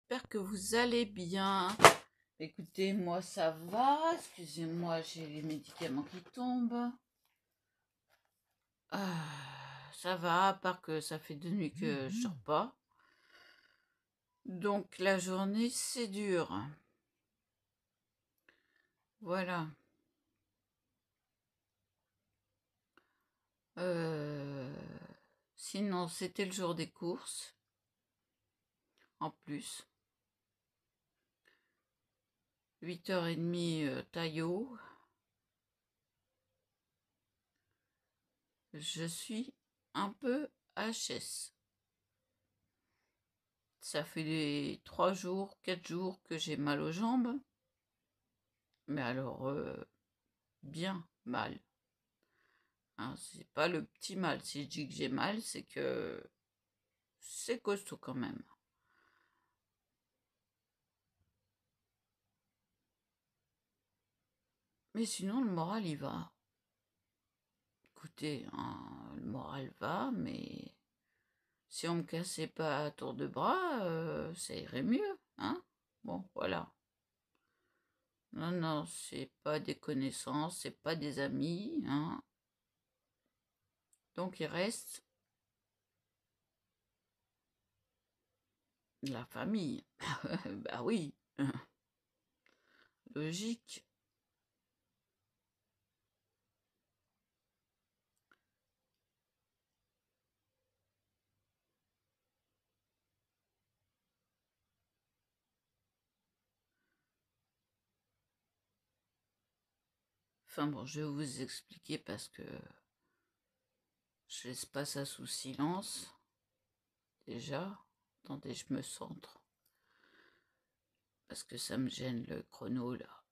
j'espère que vous allez bien. Écoutez, moi ça va. Excusez-moi, j'ai les médicaments qui tombent. Ça va, à part que ça fait 2 nuits que je dors pas. Donc la journée, c'est dur. Voilà. Sinon, c'était le jour des courses. En plus. 8h30 Taillot. Je suis un peu HS. Ça fait 3 jours, 4 jours que j'ai mal aux jambes. Mais alors, bien mal. Hein, c'est pas le petit mal. Si je dis que j'ai mal, c'est que c'est costaud quand même. Mais sinon, le moral, il va. Écoutez, hein, le moral va, mais si on me cassait pas à tour de bras, ça irait mieux, hein. Bon, voilà. Non, non, c'est pas des connaissances, c'est pas des amis, hein. Donc il reste la famille. Bah oui, logique. Enfin bon, je vais vous expliquer parce que je laisse pas ça sous silence. Déjà, attendez, je me centre. Parce que ça me gêne le chrono là.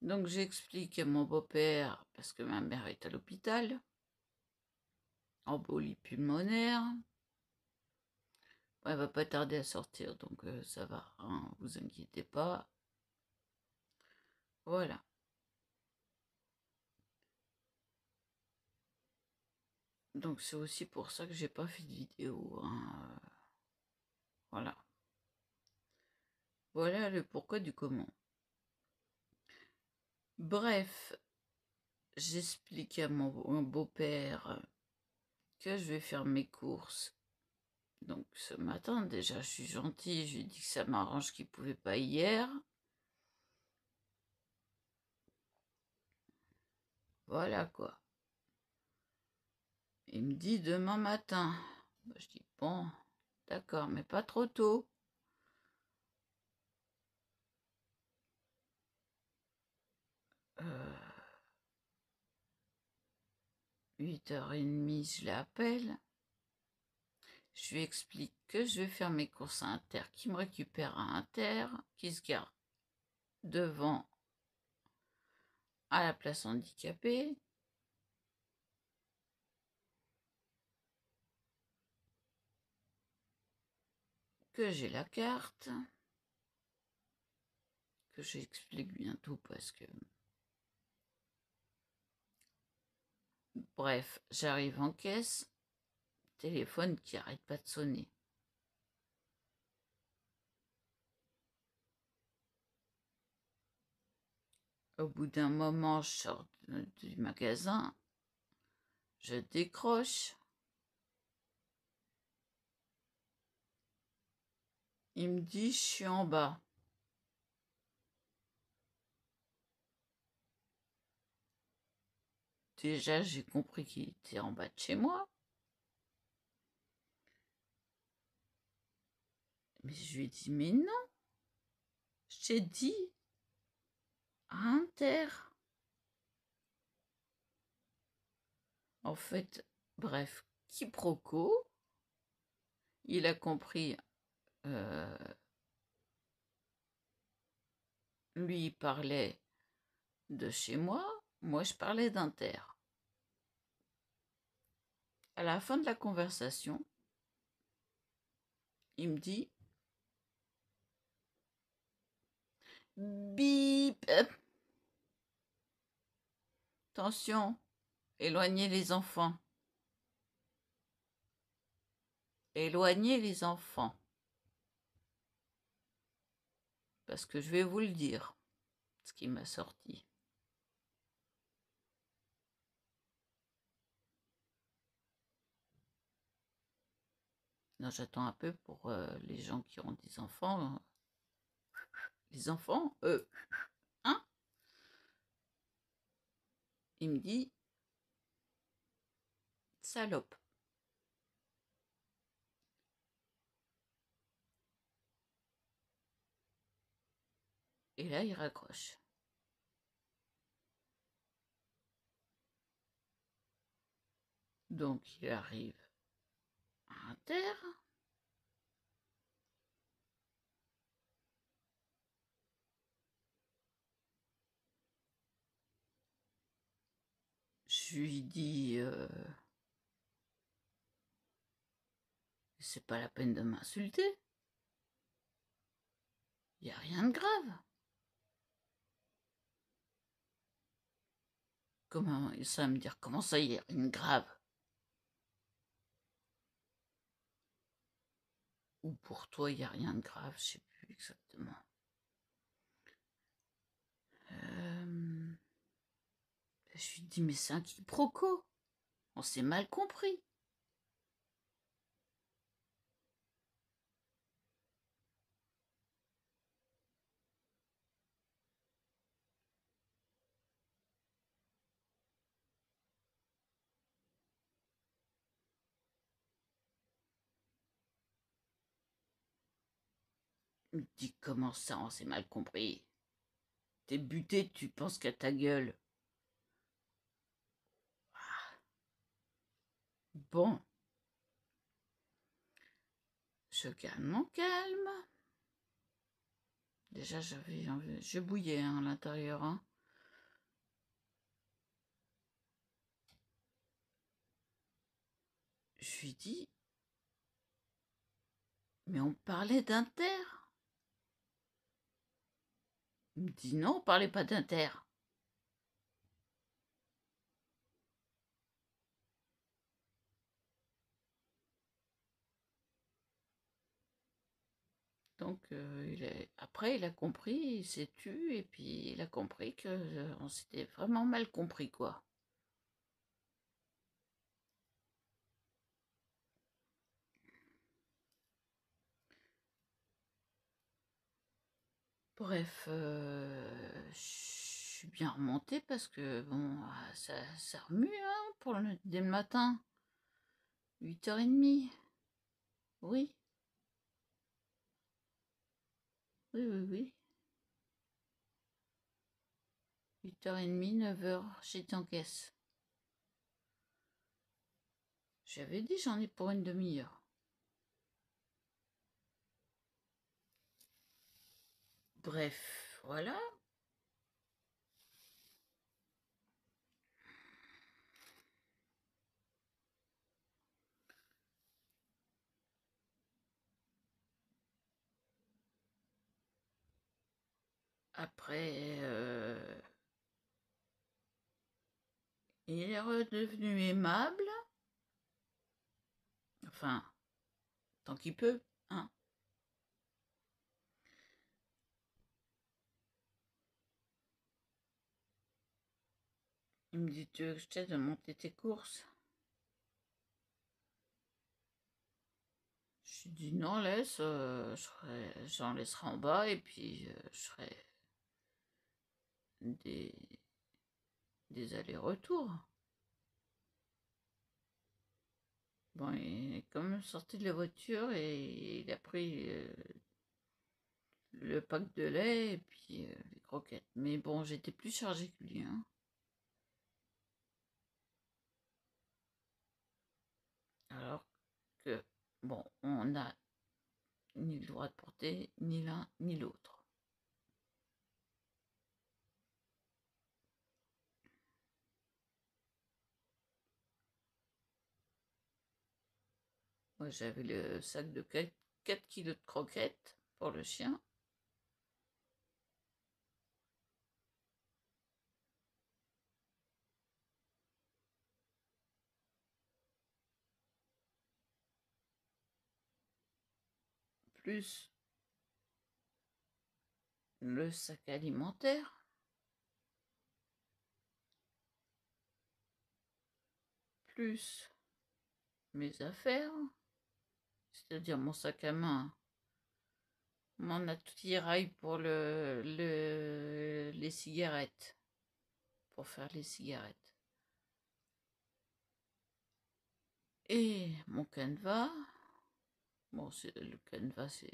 Donc j'explique à mon beau-père, parce que ma mère est à l'hôpital, embolie pulmonaire. Elle va pas tarder à sortir, donc ça va, hein, vous inquiétez pas. Voilà. Donc c'est aussi pour ça que j'ai pas fait de vidéo, hein. Voilà. Voilà le pourquoi du comment. Bref, j'explique à mon beau-père que je vais faire mes courses. Donc ce matin, déjà, je suis gentille, je lui ai dit que ça m'arrange qu'il ne pouvait pas hier. Voilà quoi. Il me dit demain matin. Je dis bon, d'accord, mais pas trop tôt. 8h30, je l'appelle. Je lui explique que je vais faire mes courses à Inter, qui me récupère à Inter, qui se gare devant à la place handicapée. Que j'ai la carte. Que j'explique bientôt parce que... Bref, j'arrive en caisse. Téléphone qui arrête pas de sonner. Au bout d'un moment, je sors du magasin. Je décroche. Il me dit, je suis en bas. Déjà, j'ai compris qu'il était en bas de chez moi. Mais je lui ai dit, mais non. Je t'ai dit, à Inter. En fait, bref, quiproquo. Il a compris. Lui, il parlait de chez moi. Moi, je parlais d'Inter. À la fin de la conversation, il me dit bip, attention, éloignez les enfants. éloignez les enfants. Parce que je vais vous le dire, ce qui m'a sorti. Non, j'attends un peu pour les gens qui ont des enfants. Les enfants, hein? Il me dit, salope. Et là, il raccroche. Donc, il arrive à Inter. Je lui dis, c'est pas la peine de m'insulter. Il n'y a rien de grave. Comment ça va me dire, comment ça, il y a rien de grave? Ou pour toi, il n'y a rien de grave, je sais plus exactement. Je lui dis, mais c'est un quiproquo. On s'est mal compris. Il me dit, comment ça, on s'est mal compris? T'es buté, tu penses qu'à ta gueule. Bon. Je calme mon calme. Déjà, je bouillais à l'intérieur. Hein. Je lui dis, mais on parlait d'Inter. Il me dit, non, on parlait pas d'Inter. Donc, après, il a compris, il s'est tu, et puis il a compris qu'on s'était vraiment mal compris, quoi. Bref, je suis bien remontée parce que, bon, ça remue, hein, dès le matin. 8h30. Oui, oui, oui, oui. 8h30, 9h, j'étais en caisse. J'avais dit, j'en ai pour une demi-heure. Bref, voilà. Après, il est redevenu aimable. Enfin, tant qu'il peut, hein. Il me dit, tu veux que je t'aide à monter tes courses? Je lui dis, non, laisse, j'en laisserai en bas et puis je ferai des allers-retours. Bon, il est quand même sorti de la voiture et il a pris le pack de lait et puis les croquettes. Mais bon, j'étais plus chargée que lui, hein. Alors que, bon, on n'a ni le droit de porter ni l'un ni l'autre. Moi, j'avais le sac de 4 kilos de croquettes pour le chien. plus le sac alimentaire, plus mes affaires, c'est-à-dire mon sac à main, mon attirail pour les cigarettes, pour faire les cigarettes. Et mon canevas, bon, le canevas,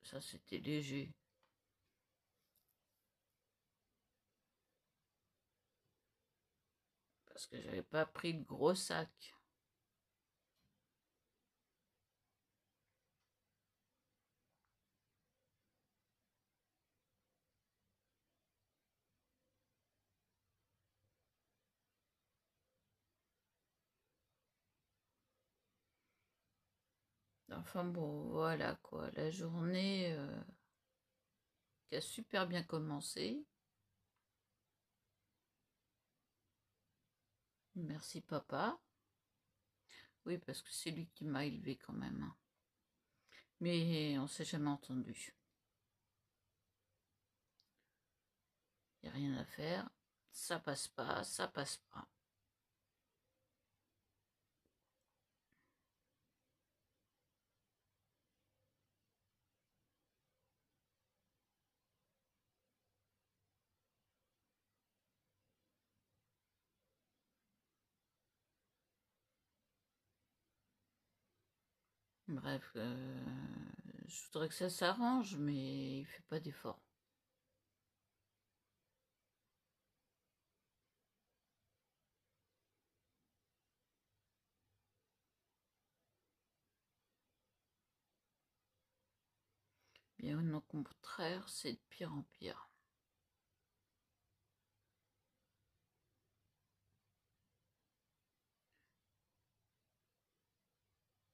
ça c'était léger. Parce que j'avais pas pris le gros sac. Enfin bon, voilà quoi, la journée qui a super bien commencé. Merci papa. Oui, parce que c'est lui qui m'a élevé quand même. Mais on s'est jamais entendu. Il n'y a rien à faire. Ça passe pas, ça passe pas. Bref, je voudrais que ça s'arrange, mais il fait pas d'effort. Bien au contraire, c'est de pire en pire.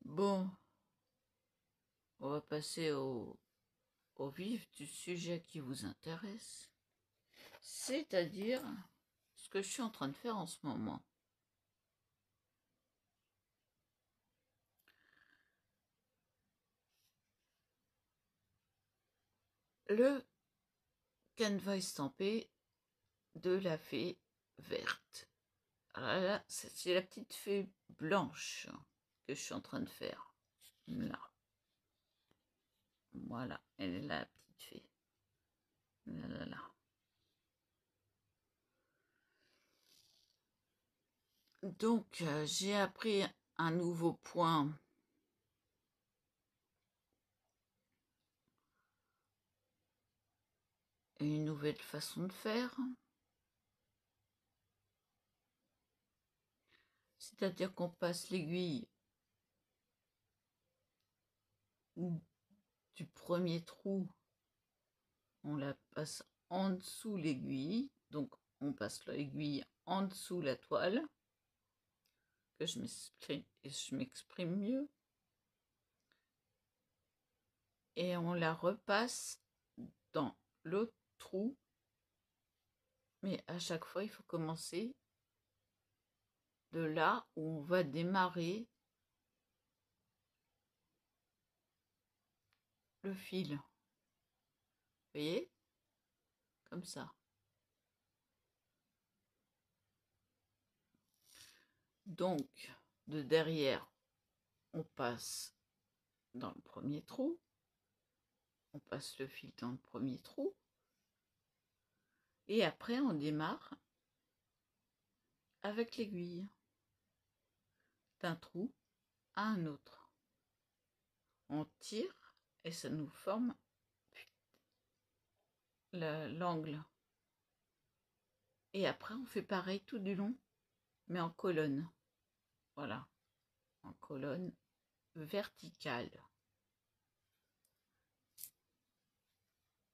Bon, on va passer au vif du sujet qui vous intéresse, c'est-à-dire ce que je suis en train de faire en ce moment. Le canevas estampé de la fée verte. Alors là, c'est la petite fée blanche que je suis en train de faire. Là. Voilà, elle est là, la petite fée. Là, là, là. Donc, j'ai appris un nouveau point et une nouvelle façon de faire. C'est-à-dire qu'on passe l'aiguille du premier trou, on la passe en dessous l'aiguille, donc on passe l'aiguille en dessous la toile, que je m'exprime mieux, et on la repasse dans l'autre trou, mais à chaque fois il faut commencer de là où on va démarrer le fil. Vous voyez? Comme ça. Donc, de derrière, on passe dans le premier trou. On passe le fil dans le premier trou. Et après, on démarre avec l'aiguille d'un trou à un autre. On tire et ça nous forme l'angle. Et après, on fait pareil tout du long, mais en colonne. Voilà, en colonne verticale.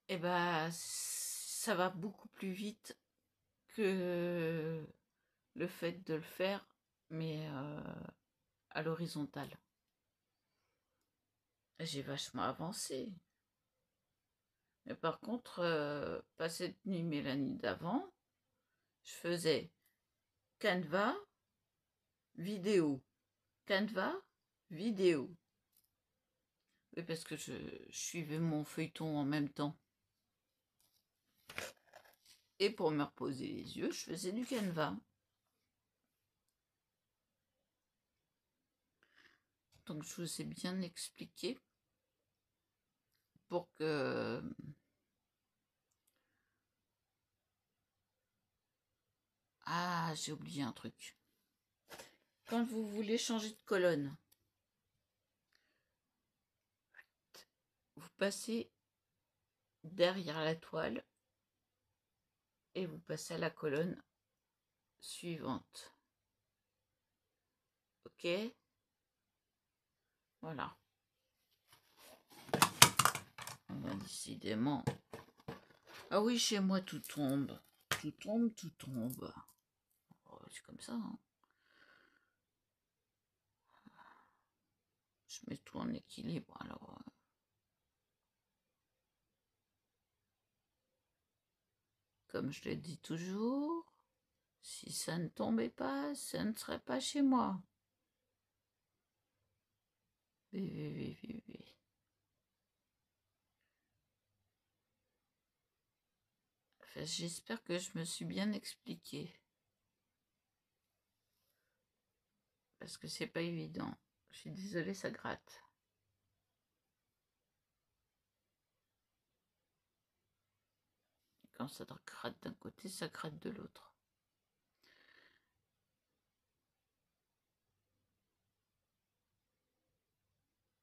Et ben, ça va beaucoup plus vite que le fait de le faire, mais à l'horizontale. J'ai vachement avancé. Mais par contre, pas cette nuit, mais la nuit d'avant, je faisais canevas, vidéo, canevas, vidéo. Oui, parce que je suivais mon feuilleton en même temps. Et pour me reposer les yeux, je faisais du canevas. Donc je vous ai bien expliqué pour que... Ah, j'ai oublié un truc. Quand vous voulez changer de colonne, vous passez derrière la toile et vous passez à la colonne suivante. Ok? Voilà. Décidément. Ah oui, chez moi tout tombe. Tout tombe, tout tombe. Oh, c'est comme ça. Hein. Je mets tout en équilibre. Alors, comme je le dis toujours, si ça ne tombait pas, ça ne serait pas chez moi. Enfin, j'espère que je me suis bien expliqué. Parce que c'est pas évident. Je suis désolée, ça gratte. Quand ça gratte d'un côté, ça gratte de l'autre.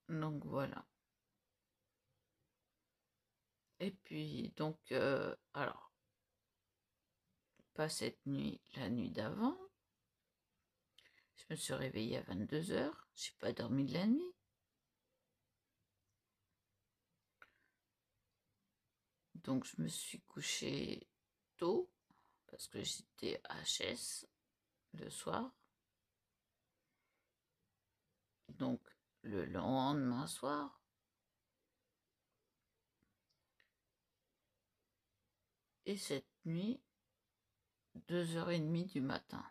Donc voilà. Et puis, donc, alors, pas cette nuit, la nuit d'avant. Je me suis réveillée à 22h. Je n'ai pas dormi de la nuit. Donc, je me suis couchée tôt parce que j'étais HS le soir. Donc, le lendemain soir, et cette nuit, 2h30 du matin.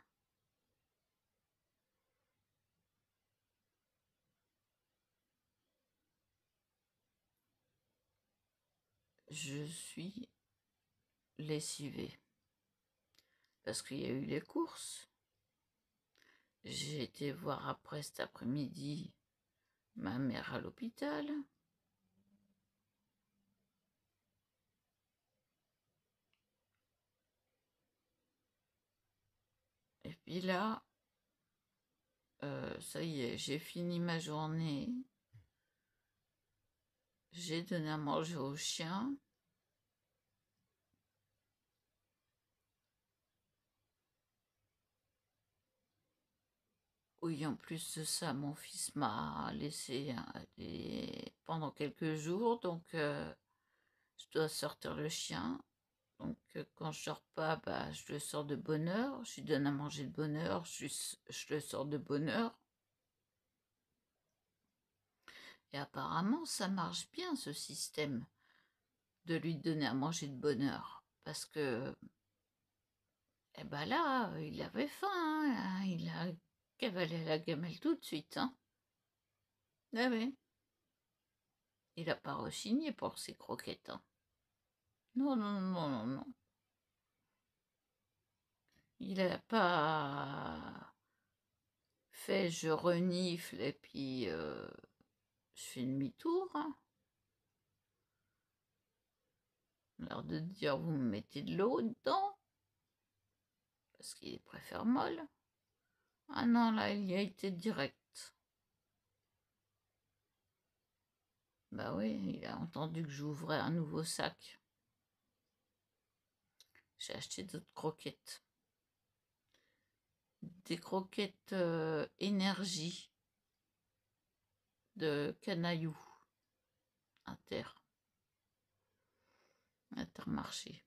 Je suis lessivée parce qu'il y a eu les courses. J'ai été voir après cet après-midi ma mère à l'hôpital. Et puis là, ça y est, j'ai fini ma journée. J'ai donné à manger au chien. Oui, en plus de ça, mon fils m'a laissé aller pendant quelques jours, donc je dois sortir le chien. Donc quand je sors pas, bah, je le sors de bonne heure, je lui donne à manger de bonne heure, je le sors de bonne heure. Et apparemment, ça marche bien ce système de lui donner à manger de bonne heure. Parce que, eh ben là, il avait faim, hein, il a cavalé la gamelle tout de suite. Hein. Ah oui. Il n'a pas rechigné pour ses croquettes. Hein. Non, non, non, non, non. Il n'a pas fait je renifle et puis je fais demi-tour. Hein. L'air de dire vous me mettez de l'eau dedans parce qu'il préfère molle. Ah non, là, il y a été direct. Bah oui, il a entendu que j'ouvrais un nouveau sac. J'ai acheté d'autres croquettes. Des croquettes énergie de Canaillou. Intermarché.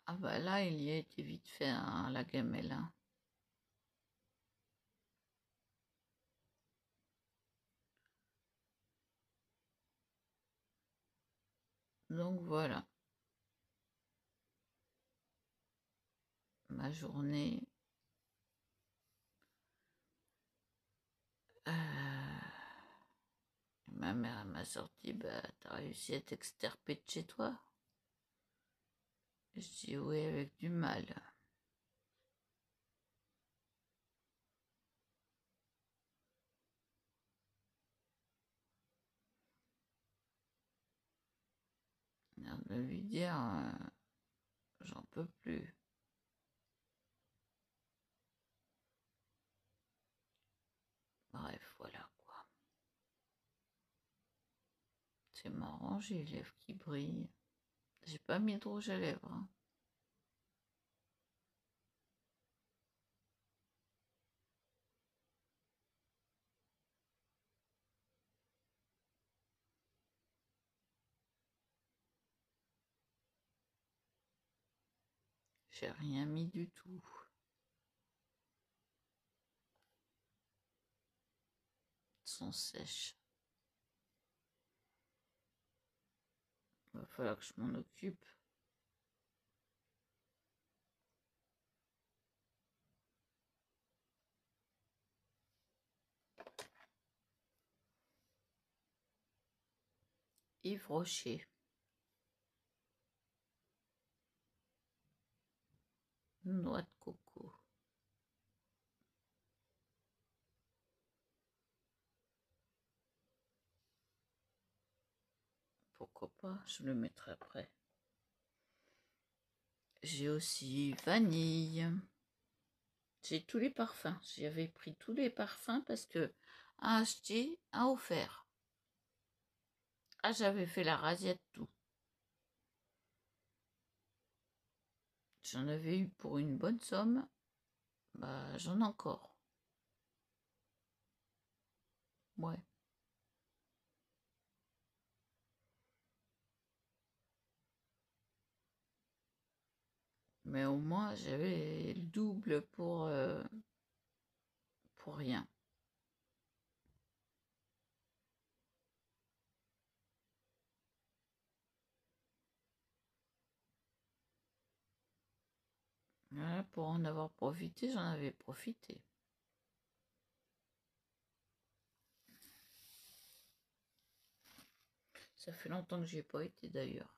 Ah bah là, il y a été vite fait hein, la gamelle. Hein. Donc voilà. ma journée. Ma mère m'a sorti, bah, t'as réussi à t'extirper de chez toi? Je dis oui, avec du mal. L'air de lui dire, j'en peux plus. Bref, voilà quoi. C'est marrant, j'ai les lèvres qui brillent. J'ai pas mis de rouge à lèvres. Hein. J'ai rien mis du tout. Elles sont sèches. Il va falloir que je m'en occupe. Yves Rocher. Noix de coco. Pourquoi pas, je le mettrai après. J'ai aussi vanille. J'ai tous les parfums. J'avais pris tous les parfums parce que un acheté, un offert. Ah, j'avais fait la rasiette tout. J'en avais eu pour une bonne somme. Bah, j'en ai encore. Ouais. Mais au moins, j'avais le double pour rien. Voilà, pour en avoir profité, j'en avais profité. Ça fait longtemps que j'y ai pas été d'ailleurs.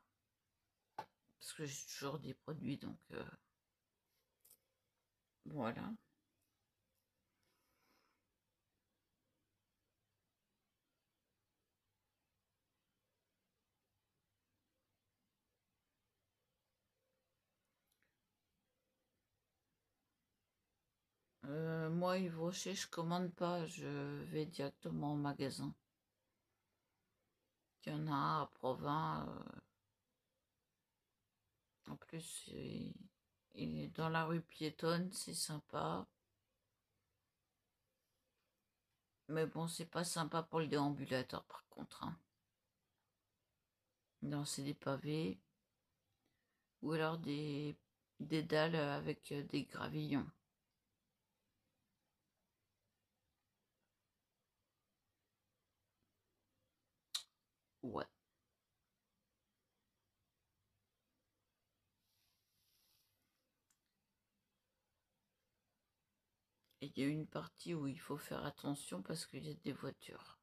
Parce que j'ai toujours des produits, donc voilà. Moi, Yves Rocher, je commande pas, je vais directement au magasin. Il y en a un à Provins. En plus, il est dans la rue piétonne, c'est sympa. Mais bon, c'est pas sympa pour le déambulateur par contre. Hein. Non, c'est des pavés. Ou alors des dalles avec des gravillons. Ouais. Et il y a une partie où il faut faire attention parce qu'il y a des voitures.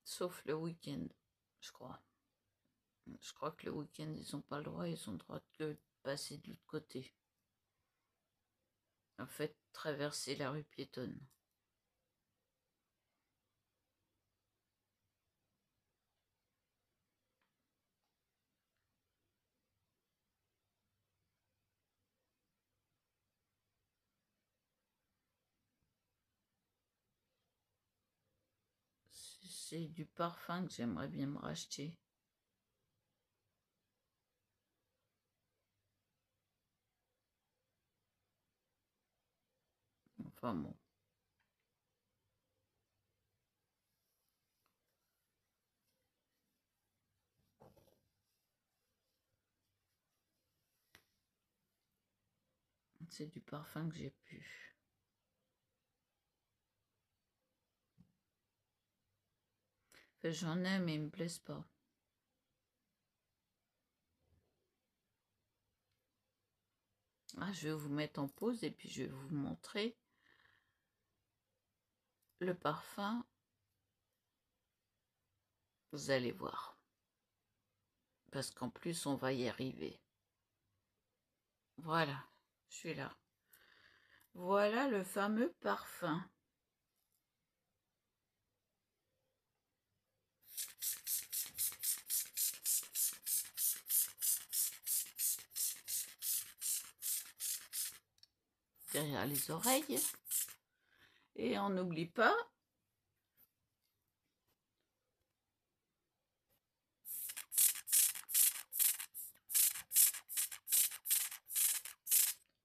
Sauf le week-end, je crois. Je crois que le week-end, ils n'ont pas le droit, ils ont le droit que de passer de l'autre côté. En fait, traverser la rue piétonne. C'est du parfum que j'aimerais bien me racheter. Enfin bon. C'est du parfum que j'ai pu. Enfin, j'en ai, mais ils me plaisent pas. Ah, je vais vous mettre en pause et puis je vais vous montrer le parfum. Vous allez voir. Parce qu'en plus, on va y arriver. Voilà, je suis là. Voilà le fameux parfum. Derrière les oreilles. Et on n'oublie pas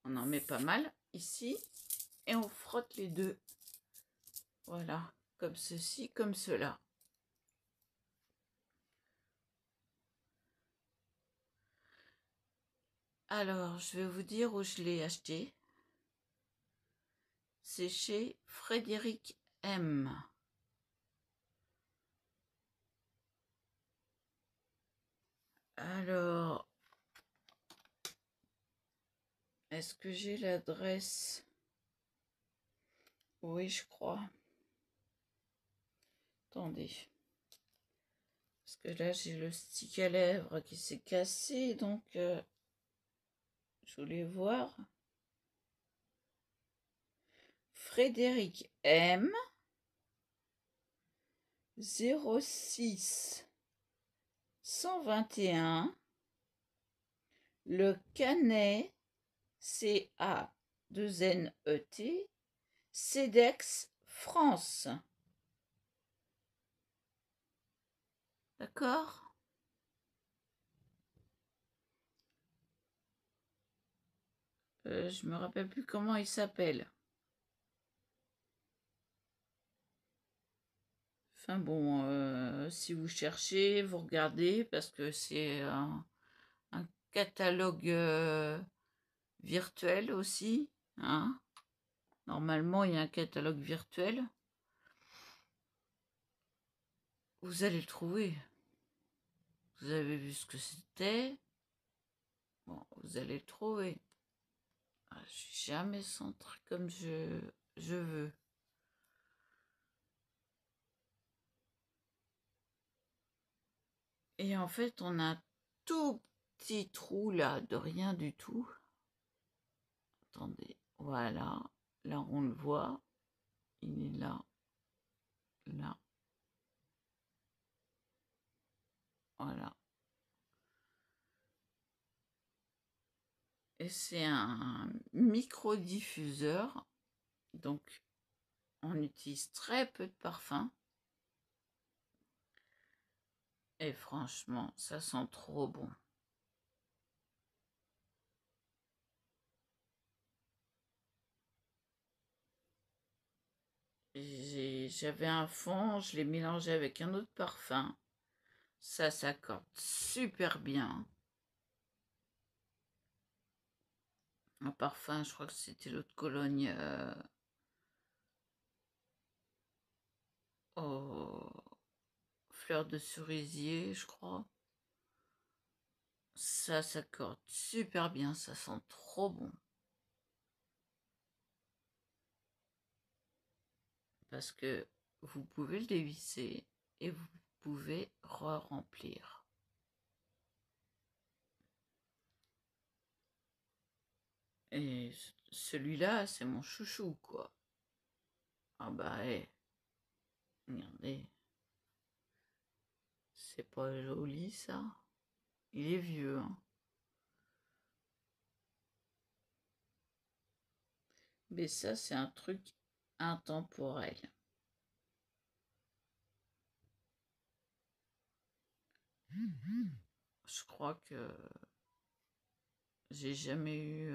on en met pas mal ici et on frotte les deux. Voilà, comme ceci, comme cela. Alors, je vais vous dire où je l'ai acheté. C'est chez Frédéric M. Alors, est-ce que j'ai l'adresse? Oui, je crois. Attendez. Parce que là, j'ai le stick à lèvres qui s'est cassé, donc je voulais voir. Frédéric M. 06 121 Le Canet, CA2NET, CEDEX, France. D'accord? Je me rappelle plus comment il s'appelle. Enfin bon, si vous cherchez, vous regardez, parce que c'est un catalogue virtuel aussi. Hein. Normalement, il y a un catalogue virtuel. Vous allez le trouver. Vous avez vu ce que c'était. Bon, vous allez le trouver. Je suis jamais centré comme je veux. Et en fait, on a un tout petit trou là, de rien du tout. Attendez, voilà. Là, on le voit. Il est là. Là. Voilà. Et c'est un micro-diffuseur. Donc, on utilise très peu de parfum. Et franchement, ça sent trop bon. J'avais un fond, je l'ai mélangé avec un autre parfum. Ça s'accorde super bien. Un parfum, je crois que c'était l'eau de Cologne. Aux fleurs de cerisier, je crois. Ça s'accorde super bien, ça sent trop bon. Parce que vous pouvez le dévisser et vous pouvez re-remplir. Et celui-là, c'est mon chouchou, quoi. Ah bah, regardez. C'est pas joli, ça. Il est vieux, hein. Mais ça, c'est un truc intemporel. Je crois que j'ai jamais eu...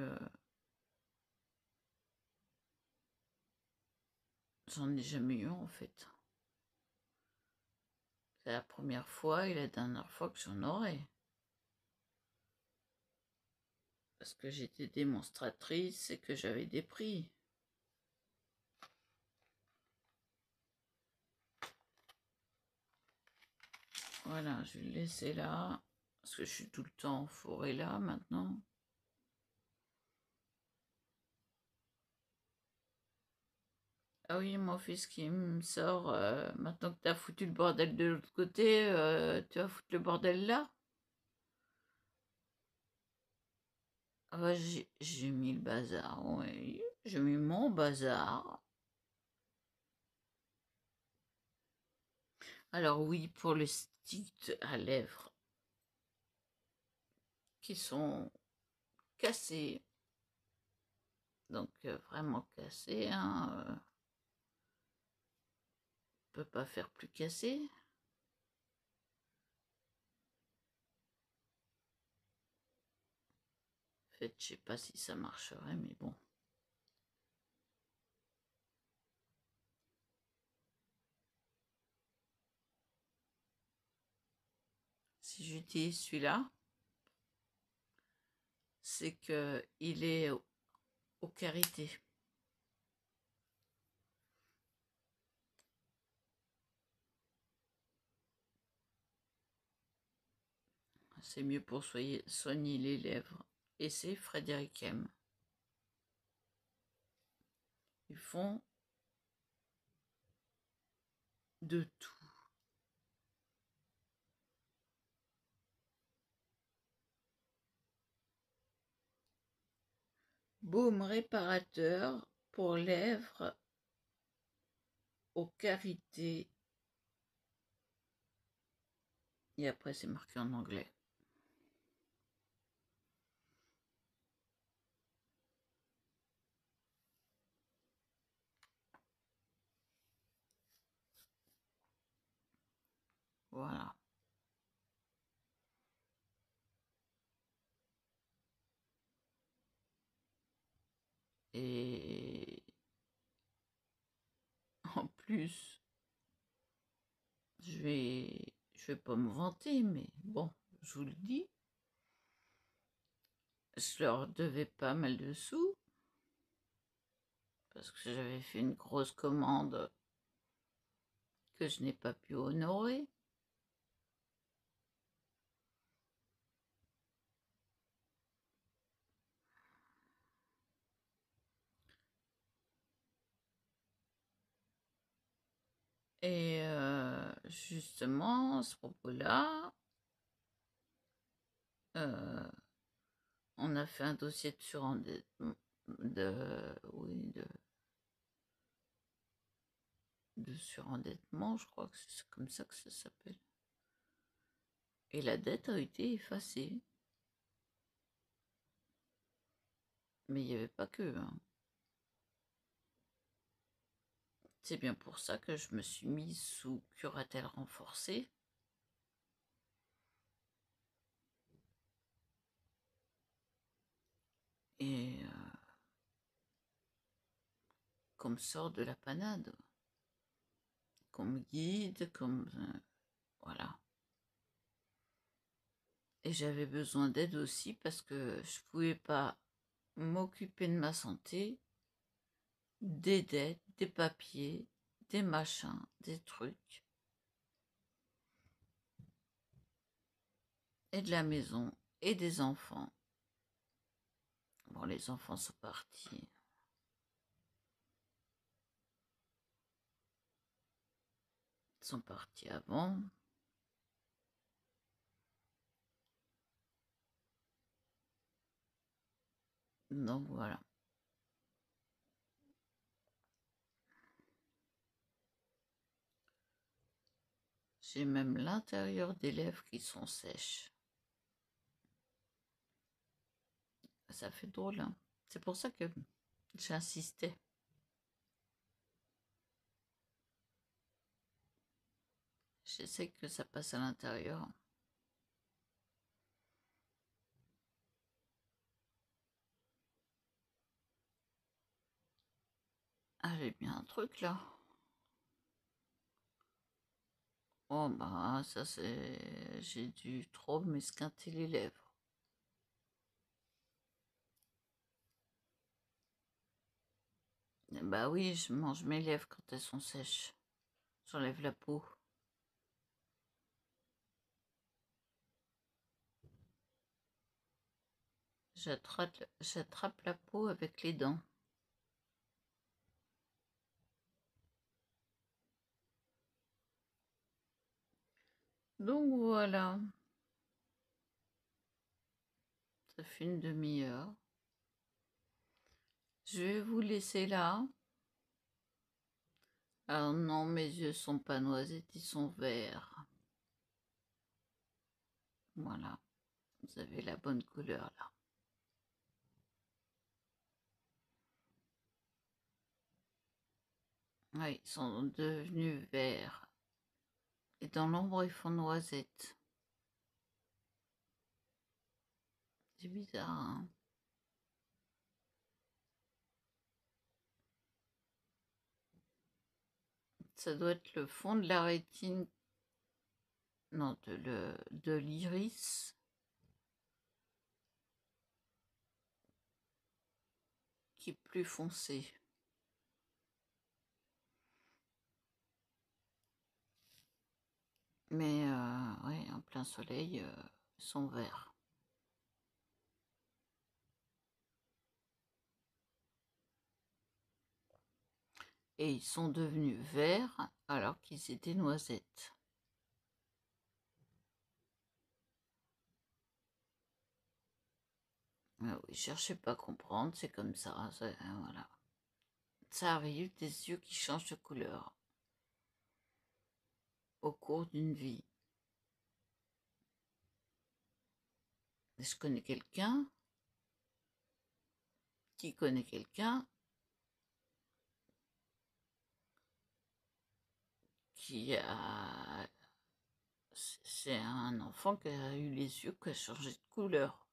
J'en ai jamais eu, en fait. C'est la première fois et la dernière fois que j'en aurai. Parce que j'étais démonstratrice et que j'avais des prix. Voilà, je vais le laisser là. Parce que je suis tout le temps en forêt là maintenant. Ah oui, mon fils qui me sort, maintenant que t'as foutu le bordel de l'autre côté, tu vas foutre le bordel là? Ah bah j'ai mis le bazar, oui, j'ai mis mon bazar. Alors oui, pour les sticks à lèvres qui sont cassés, donc vraiment cassés, hein, on peut pas faire plus cassé. En fait, je sais pas si ça marcherait, mais bon. Si j'utilise celui-là, c'est que il est aux qualités. C'est mieux pour soigner les lèvres. Et c'est Frédéric M. Ils font de tout. Baume réparateur pour lèvres aux carités. Et après, c'est marqué en anglais. Voilà. Et en plus, je vais pas me vanter, mais bon, je vous le dis, je leur devais pas mal de sous parce que j'avais fait une grosse commande que je n'ai pas pu honorer. Et justement, à ce propos-là, on a fait un dossier de surendettement, oui, de surendettement, je crois que c'est comme ça que ça s'appelle. Et la dette a été effacée. Mais il n'y avait pas que, hein. C'est bien pour ça que je me suis mise sous curatelle renforcée. Et qu'on me sort de la panade. Qu'on me guide, voilà. Et j'avais besoin d'aide aussi parce que je pouvais pas m'occuper de ma santé, des dettes, des papiers, des machins, des trucs, et de la maison, et des enfants. Bon, les enfants sont partis. Ils sont partis avant. Donc voilà. J'ai même l'intérieur des lèvres qui sont sèches. Ça fait drôle, hein. C'est pour ça que j'insistais. J'essaie que ça passe à l'intérieur. Ah, j'ai bien un truc là. Oh bah ça c'est... J'ai dû trop m'esquinter les lèvres. Bah oui, je mange mes lèvres quand elles sont sèches. J'enlève la peau. J'attrape la peau avec les dents. Donc voilà. Ça fait une demi-heure. Je vais vous laisser là. Alors non, mes yeux sont pas noisettes, ils sont verts. Voilà. Vous avez la bonne couleur là. Oui, ils sont devenus verts. Et dans l'ombre, ils font noisette. C'est bizarre, hein? Ça doit être le fond de la rétine, non, de l'iris qui est plus foncé. Mais oui, en plein soleil, ils sont verts. Et ils sont devenus verts alors qu'ils étaient noisettes. Ah oui, cherchez pas à comprendre, c'est comme ça, voilà. Ça arrive, des yeux qui changent de couleur au cours d'une vie. Et je connais quelqu'un qui connaît quelqu'un qui a... C'est un enfant qui a eu les yeux qui a changé de couleur.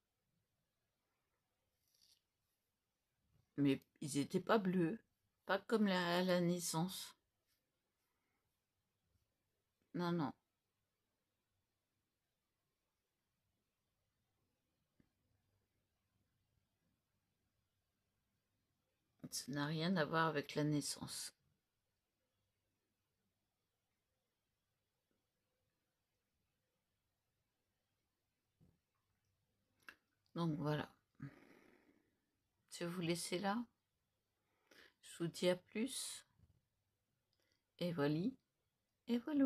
Mais ils n'étaient pas bleus, pas comme à la naissance. Non, non. Ça n'a rien à voir avec la naissance. Donc voilà. Je vais vous laisser là. Je vous dis à plus. Et voilà. Et voilà.